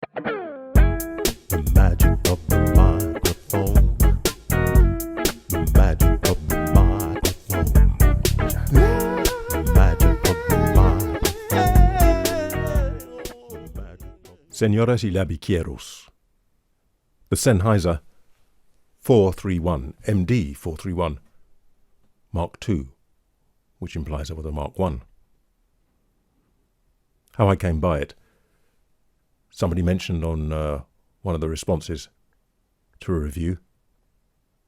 The magic of the microphone. The magic of the microphone. The magic of the microphone. Señoras y labiquieros. The Sennheiser 431, MD 431, Mark II, which implies I was a Mark I. How I came by it. Somebody mentioned on one of the responses to a review,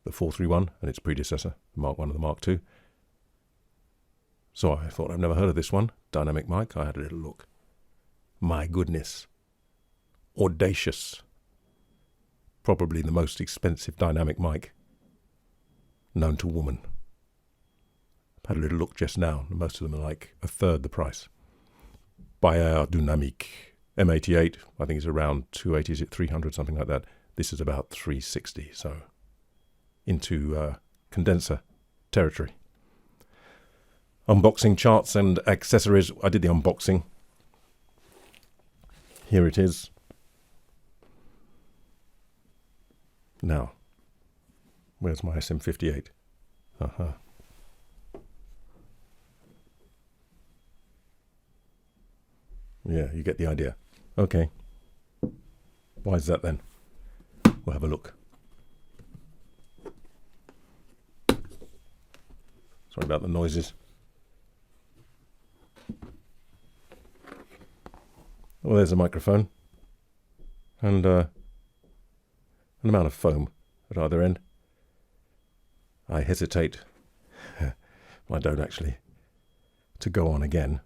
the 431 and its predecessor, the Mark I and the Mark II. So I thought, I've never heard of this one, dynamic mic. I had a little look. My goodness. Audacious. Probably the most expensive dynamic mic known to woman. I've had a little look just now, and most of them are like a third the price. Dynamic M88, I think it's around 280, is it 300, something like that. This is about 360, so into condenser territory. Unboxing charts and accessories. I did the unboxing. Here it is. Now, where's my SM58? Yeah, you get the idea. Okay. Why is that then? We'll have a look. Sorry about the noises. Well, there's a microphone. And an amount of foam at either end. I hesitate, well, I don't actually, to go on again.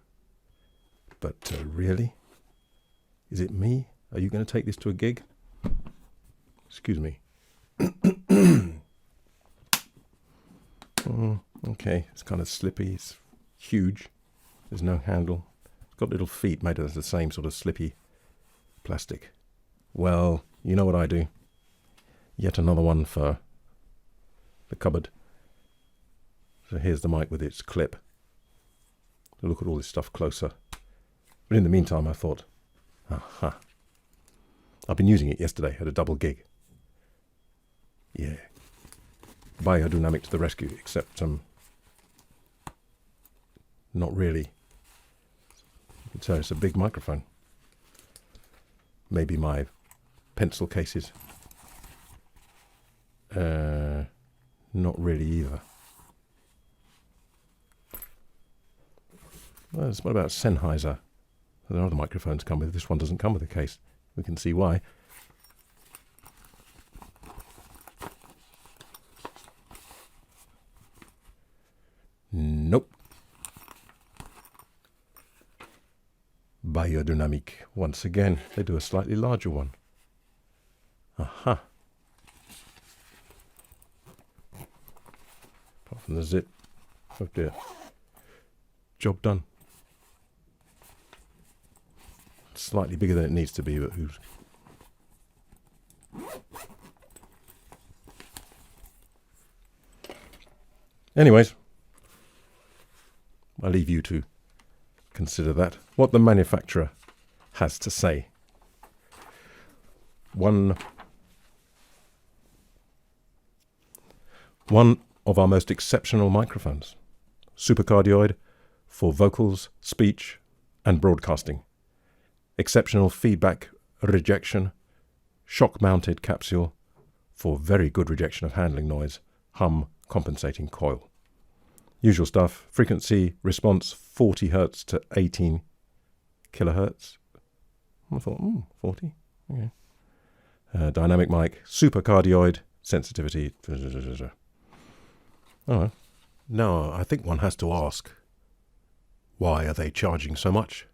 But really? Is it me? Are you going to take this to a gig? Excuse me. Okay, it's kind of slippy. It's huge. There's no handle. It's got little feet made of the same sort of slippy plastic. Well, you know what I do. Yet another one for the cupboard. So here's the mic with its clip. To look at all this stuff closer. But in the meantime, I thought, aha. I've been using it yesterday at a double gig. Yeah. Biodynamic to the rescue, except not really. You can tell it's a big microphone. Maybe my pencil cases. Not really either. Well, what about Sennheiser? There are other microphones come with. This one doesn't come with a case. We can see why. Nope. Biodynamic. Once again, they do a slightly larger one. Aha. Apart from the zip. Oh dear. Job done. Slightly bigger than it needs to be, but who's... Anyways, I leave you to consider that. What the manufacturer has to say. One of our most exceptional microphones. Supercardioid for vocals, speech, and broadcasting. Exceptional feedback rejection, shock-mounted capsule for very good rejection of handling noise, hum compensating coil. Usual stuff, frequency response 40 Hz to 18 kilohertz. I thought, 40, okay. Dynamic mic, supercardioid, sensitivity. Oh, now I think one has to ask, why are they charging so much?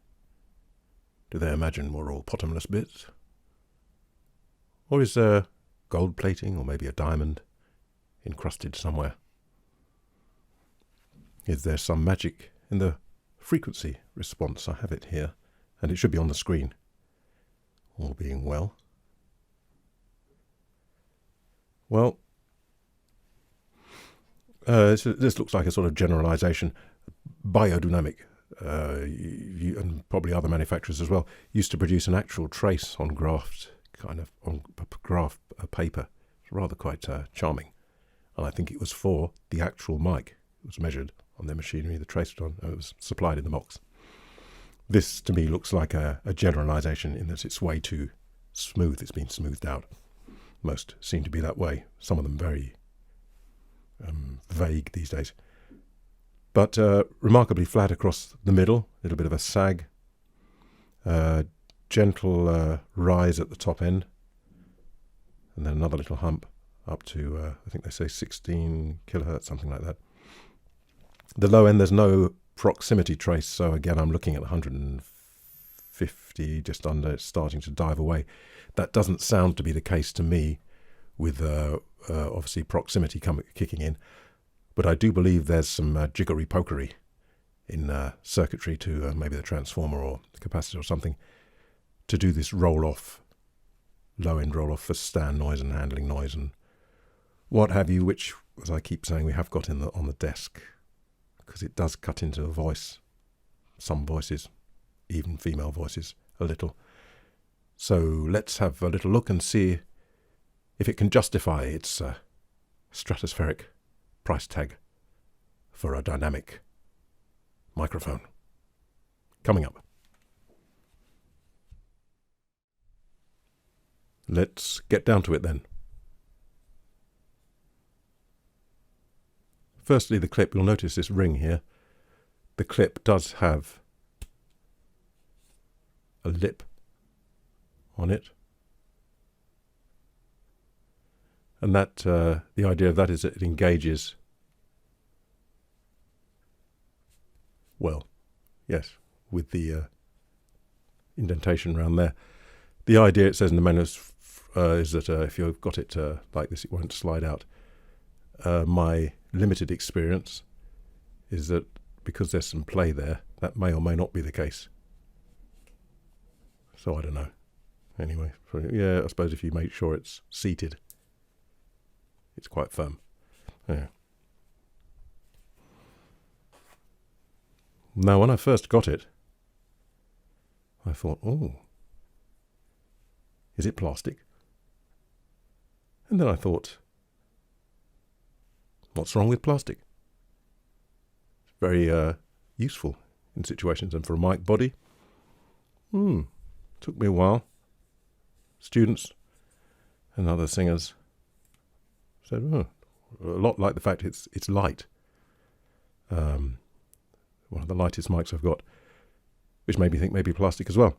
Do they imagine we're all bottomless bits? Or is there gold plating or maybe a diamond encrusted somewhere? Is there some magic in the frequency response? I have it here, and it should be on the screen. All being well. Well, this looks like a sort of generalization. Biodynamic. and probably other manufacturers as well, used to produce an actual trace on graph paper. It's rather quite charming. And I think it was for the actual mic. It was measured on their machinery, the trace was on, it was supplied in the box. This, to me, looks like a generalization in that it's way too smooth. It's been smoothed out. Most seem to be that way. Some of them very vague these days. But remarkably flat across the middle, a little bit of a sag. Gentle rise at the top end. And then another little hump up to, I think they say 16 kilohertz, something like that. The low end, there's no proximity trace, so again I'm looking at 150, just under. It's starting to dive away. That doesn't sound to be the case to me, with obviously proximity kicking in, but I do believe there's some jiggery-pokery in circuitry to maybe the transformer or the capacitor or something to do this roll-off, low-end roll-off for stand noise and handling noise and what have you, which, as I keep saying, we have got on the desk, because it does cut into a voice, some voices, even female voices, a little. So let's have a little look and see if it can justify its stratospheric price tag for a dynamic microphone. Coming up. Let's get down to it then. Firstly, the clip, you'll notice this ring here. The clip does have a lip on it. And that the idea of that is that it engages, well, yes, with the indentation around there. The idea, it says in the manual, is that if you've got it like this, it won't slide out. My limited experience is that because there's some play there, that may or may not be the case. So I don't know. Anyway, yeah, I suppose if you make sure it's seated, it's quite firm. Yeah. Now, when I first got it, I thought, oh, is it plastic? And then I thought, what's wrong with plastic? It's very useful in situations, and for a mic body, took me a while. Students and other singers said, oh, a lot like the fact it's light. One of the lightest mics I've got, which made me think maybe plastic as well.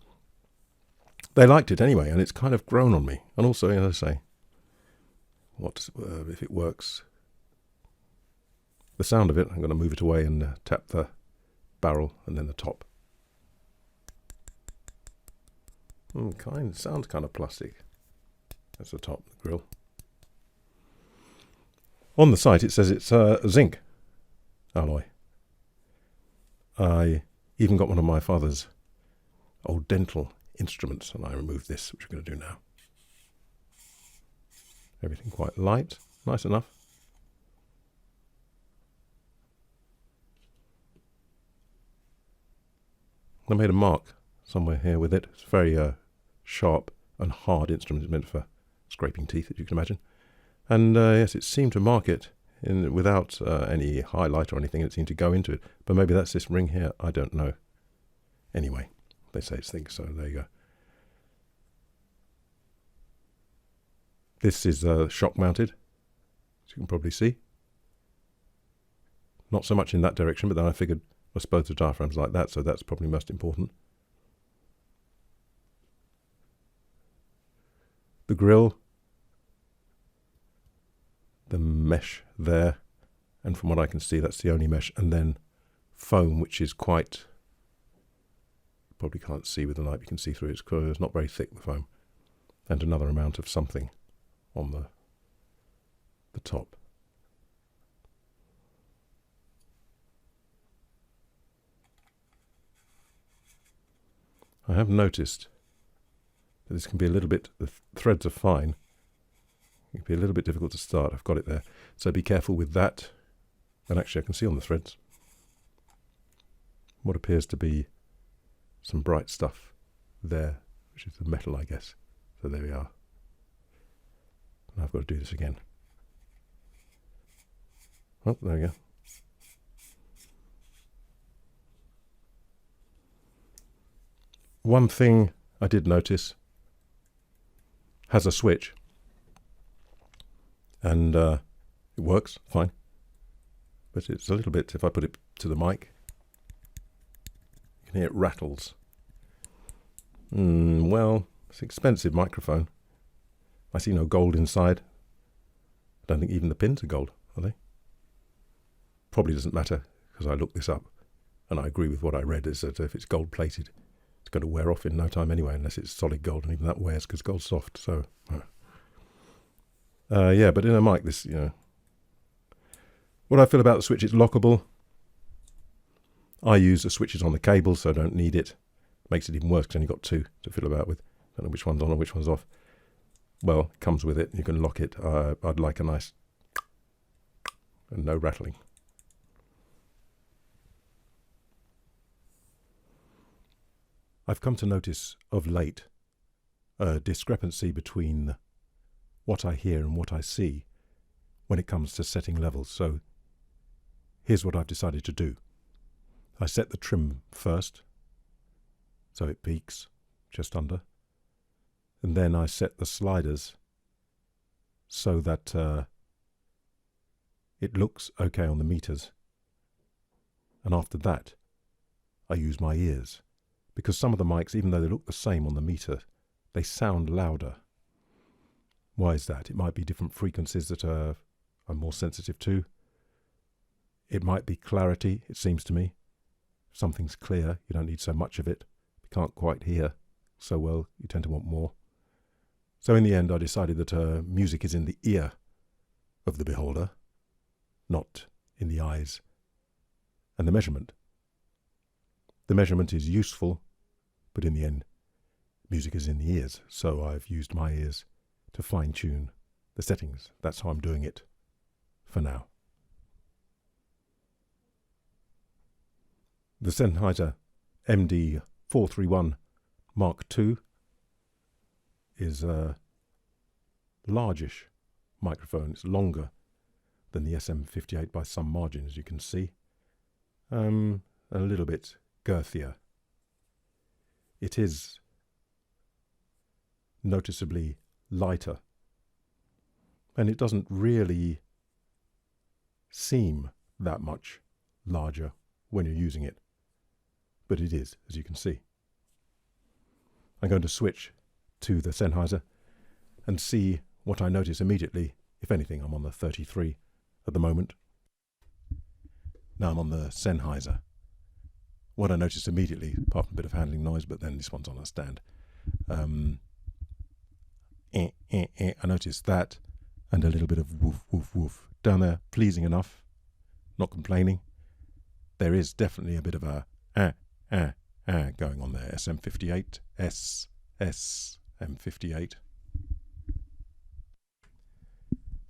They liked it anyway, and it's kind of grown on me. And also, as I say, what if it works? The sound of it, I'm going to move it away and tap the barrel and then the top. Sounds kind of plastic. That's the top, the grill. On the site it says it's zinc alloy. I even got one of my father's old dental instruments, and I removed this, which we're going to do now. Everything quite light, nice enough. I made a mark somewhere here with it. It's very sharp and hard instrument. It's meant for scraping teeth, as you can imagine. And yes, it seemed to mark it without any highlight or anything. It seemed to go into it. But maybe that's this ring here. I don't know. Anyway, they say it's thick, so there you go. This is shock mounted, as you can probably see. Not so much in that direction, but then I figured, I suppose the diaphragm's like that, so that's probably most important. The grill, the mesh there, and from what I can see, that's the only mesh, and then foam, which is quite, you probably can't see with the light, you can see through it, it's not very thick, the foam, and another amount of something on the top. I have noticed that this can be a little bit, the threads are fine. It can be a little bit difficult to start. I've got it there. So be careful with that. And actually I can see on the threads. what appears to be some bright stuff there, which is the metal, I guess. So there we are. Now I've got to do this again. Oh, there we go. One thing I did notice has a switch, and it works fine, but it's a little bit, if I put it to the mic, you can hear it rattles. Well, it's an expensive microphone. I see no gold inside. I don't think even the pins are gold, are they? Probably doesn't matter, because I looked this up, and I agree with what I read, is that if it's gold plated, it's going to wear off in no time anyway, unless it's solid gold, and even that wears because gold's soft. So, yeah, but in a mic, this, what I feel about the switch, it's lockable. I use the switches on the cable, so I don't need it. Makes it even worse because I've only got two to fiddle about with. Don't know which one's on and which one's off. Well, it comes with it. You can lock it. I'd like a nice and no rattling. I've come to notice of late a discrepancy between what I hear and what I see when it comes to setting levels. So here's what I've decided to do. I set the trim first, so it peaks just under, and then I set the sliders so that it looks okay on the meters, and after that I use my ears. Because some of the mics, even though they look the same on the meter, they sound louder. Why is that? It might be different frequencies that I'm more sensitive to. It might be clarity, it seems to me. If something's clear, you don't need so much of it. If you can't quite hear so well, you tend to want more. So in the end, I decided that music is in the ear of the beholder, not in the eyes. And the measurement is useful, but in the end, music is in the ears. So I've used my ears to fine-tune the settings. That's how I'm doing it for now. The Sennheiser MD 431 Mark II is a largish microphone. It's longer than the SM58 by some margin, as you can see. A little bit girthier. It is noticeably lighter, and it doesn't really seem that much larger when you're using it, but it is, as you can see. I'm going to switch to the Sennheiser and see what I notice immediately. If anything, I'm on the 33 at the moment. Now I'm on the Sennheiser. What I noticed immediately, apart from a bit of handling noise, but then this one's on a stand, I noticed that, and a little bit of woof, woof, woof. Down there, pleasing enough, not complaining. There is definitely a bit of a going on there. SM58, SM58.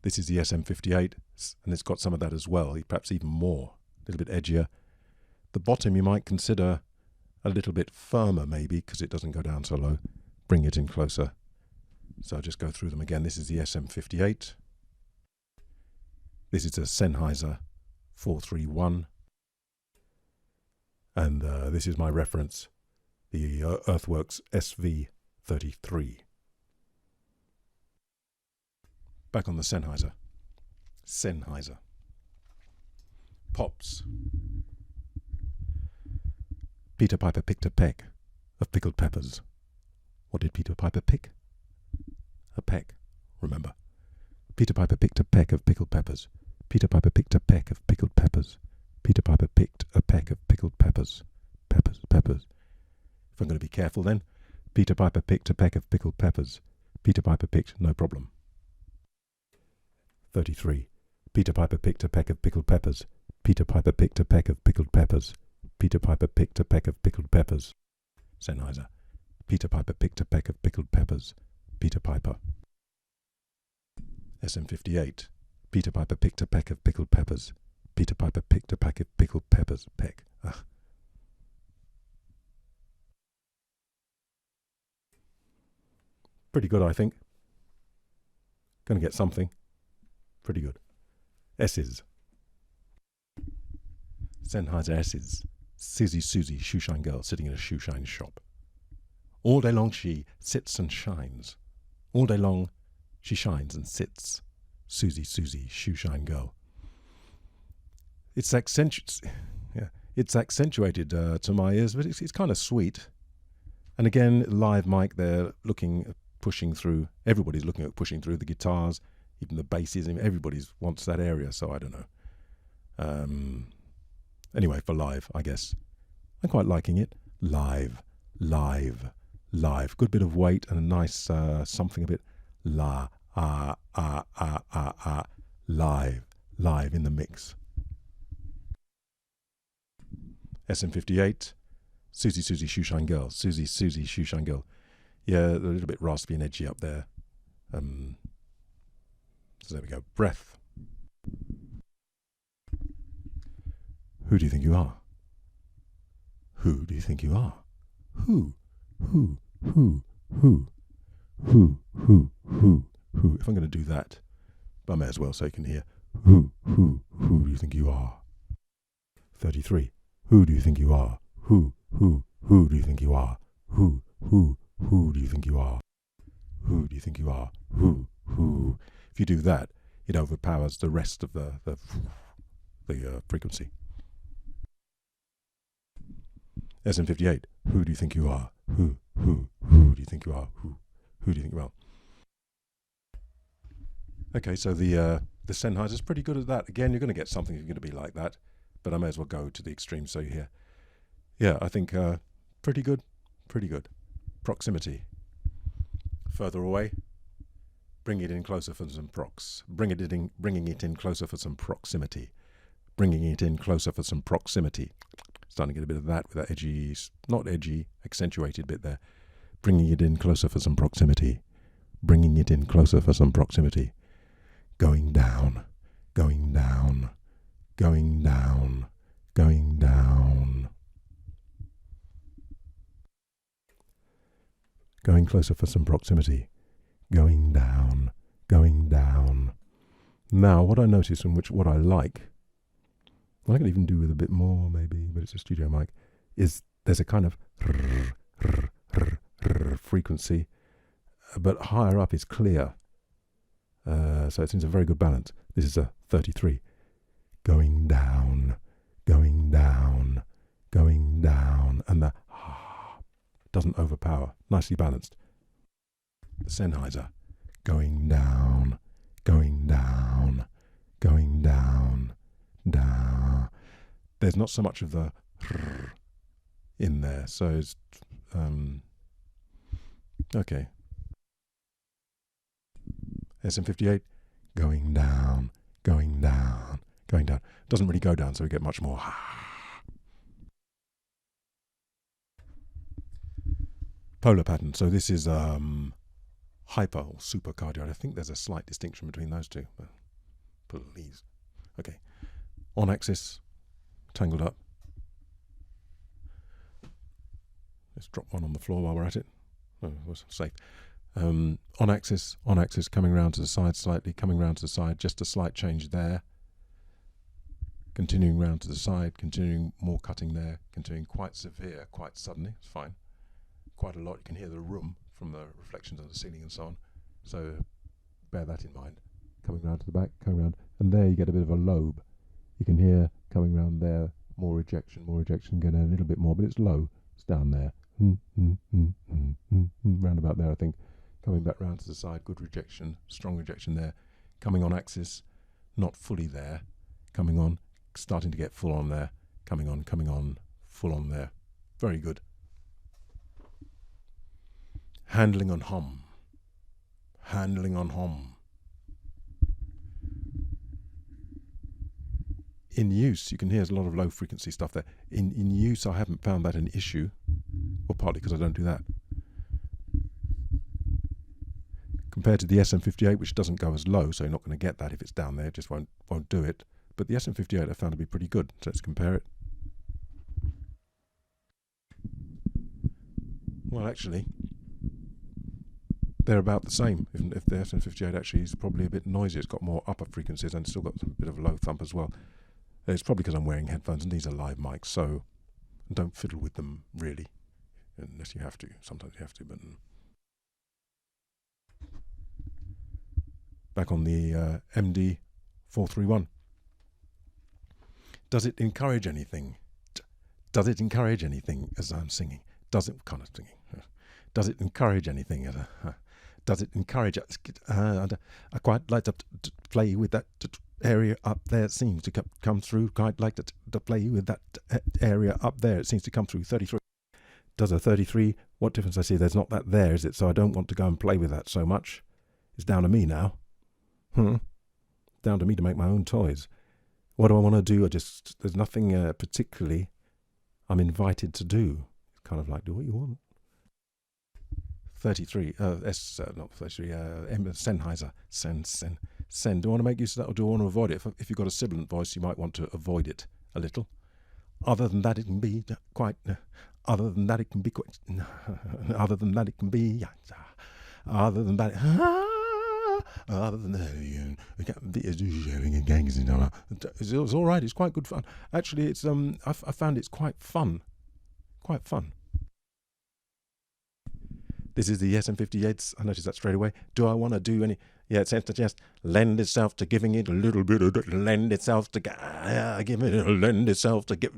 This is the SM58, and it's got some of that as well, perhaps even more, a little bit edgier. The bottom you might consider a little bit firmer maybe, because it doesn't go down so low. Bring it in closer. So I'll just go through them again. This is the SM58. This is a Sennheiser 431. And this is my reference, the Earthworks SV33. Back on the Sennheiser. Pops. Peter Piper picked a peck of pickled peppers. What did Peter Piper pick? A peck, remember. Peter Piper picked a peck of pickled peppers. Peter Piper picked a peck of pickled peppers. Peter Piper picked a peck of pickled peppers. Peppers. If I'm going to be careful then. Peter Piper picked a peck of pickled peppers. Peter Piper picked, no problem. 33. Peter Piper picked a peck of pickled peppers. Peter Piper picked a peck of pickled peppers. Peter Piper picked a peck of pickled peppers. Sennheiser. Peter Piper picked a peck of pickled peppers. Peter Piper. SM58. Peter Piper picked a peck of pickled peppers. Peter Piper picked a pack of pickled peppers. Pretty good, I think. Gonna get something. Pretty good. S's. Sennheiser S's. Susie, shoeshine girl, sitting in a shoeshine shop. All day long she sits and shines. All day long she shines and sits. Susie, shoeshine girl. It's accentuated to my ears, but it's kind of sweet. And again, live mic, they're pushing through. Everybody's looking at pushing through the guitars, even the basses. Everybody wants that area, so I don't know. Anyway, for live, I guess. I'm quite liking it. Live. Good bit of weight and a nice something a bit live in the mix. SM58, Susie, shoeshine girl. Susie, shoeshine girl. Yeah, a little bit raspy and edgy up there. So there we go. Breath. Who do you think you are? Who do you think you are? Who? If I'm going to do that, but I may as well so you can hear. Who do you think you are? 33. Who do you think you are? Who do you think you are? Who do you think you are? Who do you think you are? Who? If you do that, it overpowers the rest of the frequency. SM58. Who do you think you are? Who do you think you are? Who do you think you are? Okay, so the Sennheiser's pretty good at that. Again, you're going to get something that's going to be like that, but I may as well go to the extreme so you hear. Yeah, I think pretty good. Proximity. Further away, bring it in closer for some bringing it in closer for some proximity. Bringing it in closer for some proximity. Starting to get a bit of that with that edgy, not edgy, accentuated bit there. Bringing it in closer for some proximity. Bringing it in closer for some proximity. Going down. Going down. Going down. Going down. Going closer for some proximity. Going down. Going down. Now, what I notice and what I like, I can even do with a bit more maybe, but it's a studio mic, is there's a kind of frequency, but higher up is clear. So it seems a very good balance. This is a 33. Going down, going down, going down, and the doesn't overpower. Nicely balanced. The Sennheiser. Going down, going down, going down, down. There's not so much of the in there, so it's okay. SM58, going down, going down, going down. Doesn't really go down, so we get much more. Polar pattern. So this is hyper or super cardioid. I think there's a slight distinction between those two. Please. Okay. On axis, tangled up. Let's drop one on the floor while we're at it. Oh, it was safe. On axis, coming round to the side slightly, coming round to the side, just a slight change there. Continuing round to the side, continuing more cutting there, continuing quite severe, quite suddenly, it's fine. Quite a lot, you can hear the room from the reflections on the ceiling and so on. So bear that in mind. Coming round to the back, coming round, and there you get a bit of a lobe. You can hear coming round there, more rejection, getting a little bit more, but it's low, it's down there. Round about there, I think. Coming back round to the side, good rejection, strong rejection there. Coming on axis, not fully there. Coming on, starting to get full on there. Coming on, full on there. Very good. Handling on hum. Handling on hum. In use, you can hear there's a lot of low frequency stuff there. In use, I haven't found that an issue, or partly because I don't do that. Compared to the SM58, which doesn't go as low, so you're not going to get that if it's down there, it just won't do it. But the SM58 I found to be pretty good, so let's compare it. Well, actually, they're about the same. If the SM58 actually is probably a bit noisy, it's got more upper frequencies and it's still got a bit of a low thump as well. It's probably because I'm wearing headphones and these are live mics, so don't fiddle with them really, unless you have to. Sometimes you have to, but back on the MD 431. Does it encourage anything? Does it encourage anything as I'm singing? Does it kind of singing? Does it encourage anything? Does it encourage? I quite like to play with that area up there. It seems to come through. Quite like to play with that area up there. It seems to come through. 33. Does a 33? What difference I see? There's not that there, is it? So I don't want to go and play with that so much. It's down to me now. Down to me to make my own toys. What do I want to do? There's nothing particularly I'm invited to do. Kind of like, do what you want. 33, not 33, Sennheiser, Sen. Do I want to make use of that or do I want to avoid it? If you've got a sibilant voice, you might want to avoid it a little. Other than that, it can be quite, other than that, it can be quite, other than that, it can be, other than that, other than that, it's all right, it's quite good fun. Actually, it's, I found it's quite fun. Quite fun. This is the SM58. I noticed that straight away. Do I want to do any? Yeah, it seems to just lend itself to giving it a little bit of lend itself to give it a lend itself to give.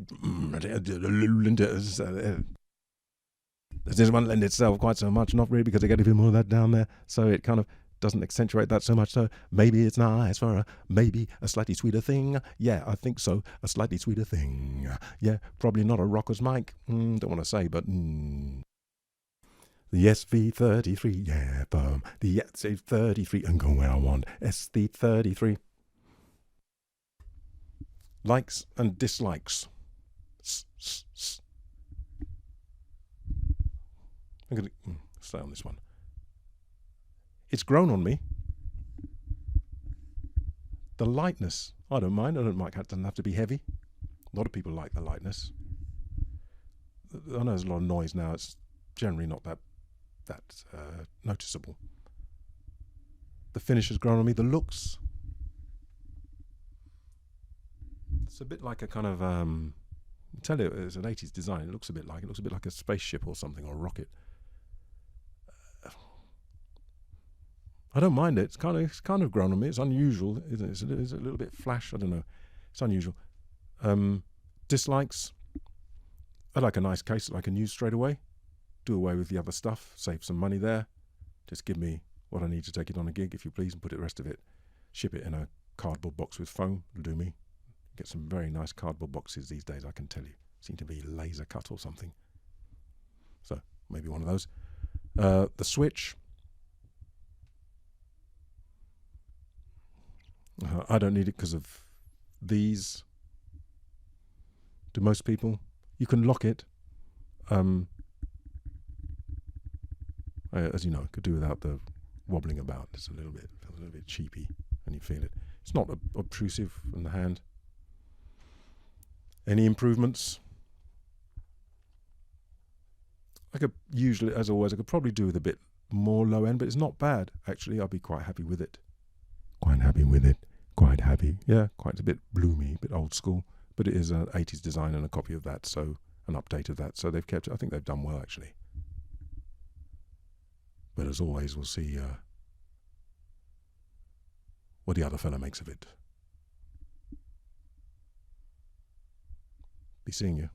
This one lend itself quite so much, not really, because I get a bit more of that down there, so it kind of doesn't accentuate that so much. So maybe it's nice for maybe a slightly sweeter thing. Yeah, I think so. A slightly sweeter thing. Yeah, probably not a rocker's mic. Don't want to say, but. The SV33, yeah, boom. The SV33, and go where I want. SV33. Likes and dislikes. I'm going to stay on this one. It's grown on me. The lightness, I don't mind. I don't mind. It doesn't have to be heavy. A lot of people like the lightness. I know there's a lot of noise now. It's generally not that noticeable. The finish has grown on me. The looks, it's a bit like a kind of I tell you, it's an 80s design. It looks a bit like a spaceship or something, or a rocket. I don't mind it. It's kind of grown on me. It's unusual. It's a little bit flash. I don't know. It's unusual. Dislikes. I like a nice case that I can use straight away. Do away with the other stuff, save some money there. Just give me what I need to take it on a gig, if you please, and put the rest of it, ship it in a cardboard box with foam. It'll do me. Get some very nice cardboard boxes these days, I can tell you. Seem to be laser cut or something. So maybe one of those. The switch. I don't need it because of these. Do most people? You can lock it. As you know, could do without the wobbling about. It's a little bit cheapy, and you feel it. It's not obtrusive in the hand. Any improvements? I could usually, as always, I could probably do with a bit more low end, but it's not bad actually. I'll be quite happy with it. Quite happy with it. Quite happy. Yeah, quite a bit bloomy, a bit old school, but it is an 80s design and a copy of that, so an update of that. So they've kept it. I think they've done well actually. But as always, we'll see what the other fella makes of it. Be seeing you.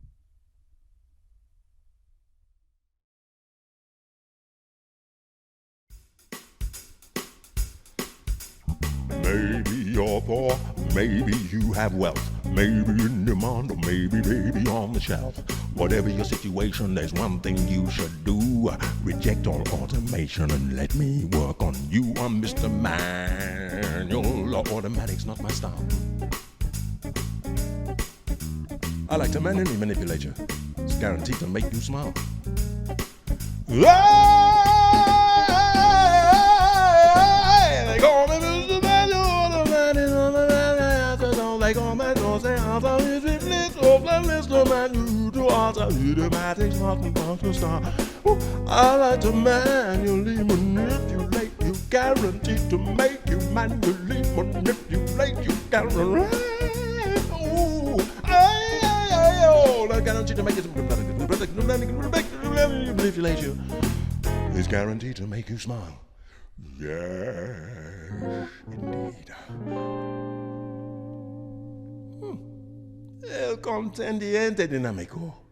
Maybe you're poor, maybe you have wealth, maybe in demand, or maybe on the shelf. Whatever your situation, there's one thing you should do. Reject all automation and let me work on you. I'm Mr. Manual. Automatic's not my style. I like to manually manipulate you. It's guaranteed to make you smile. They call me Mr. Manual. They call me Mr. Manual. Automatics not my style. I like to manually manipulate. guaranteed to make you manually manipulate you down the line. Oh, guaranteed to make you manipulate you. It's guaranteed to make you smile. Yes, indeed. El contendiente dinámico.